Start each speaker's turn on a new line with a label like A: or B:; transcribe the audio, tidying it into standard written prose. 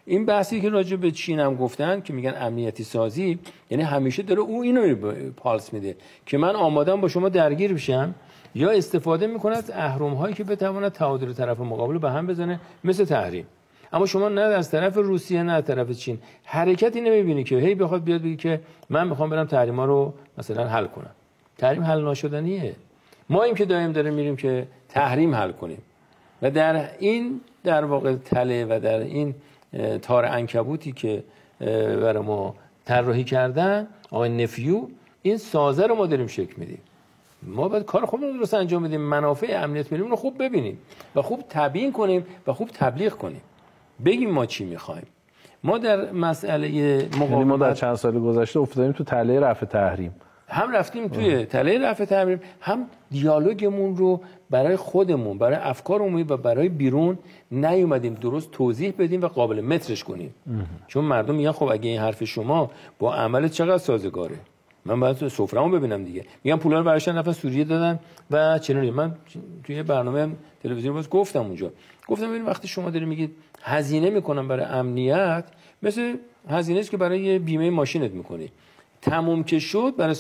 A: این بحثی که راجع به چین هم گفتن که میگن امنیتی سازی، یعنی همیشه داره او اینو پالس میده که من آمادم با شما درگیر بشم، یا استفاده میکنه از اهرم‌هایی که بتواند تعادل طرف مقابل به هم بزنه، مثل تحریم. اما شما نه از طرف روسیه نه از طرف چین حرکتی نمیبینی که هی بخواد بیاد بگه که من میخوام برم تحریما رو مثلا حل کنم. تحریم حل ناشدنیه. ما این که داریم میریم که تحریم حل کنیم و در واقع تله و در این تار عنکبوتی که برای ما طراحی کردن آقای نفیو، این سازه رو ما داریم شکل میدیم. ما باید کار خودمون رو درست انجام بدیم، منافع امنیت ملی رو خوب ببینیم و خوب تبیین کنیم و خوب تبلیغ کنیم، بگیم ما چی میخوایم. ما در مسئله مقاومت
B: ما در چند سال گذشته افتادیم تو تله رفع تحریم،
A: هم رفتیم توی تله رفع تحریم، هم دیالوگمون رو برای خودمون، برای افکارمون و برای بیرون نیومدیم درست توضیح بدیم و قابل مترش کنیم. چون مردم میگن خب اگه این حرف شما با عمل چقدر سازگاره، من باید سفره‌مو ببینم دیگه. میگم پولا رو براشون نفر سوریه دادن و چنونی. من توی برنامه تلویزیون باز گفتم اونجا، گفتم ببین وقتی شما دارید میگید هزینه میکنم برای امنیت، مثل هزینه‌ای که برای بیمه ماشینت میکنی، تموم که شد برای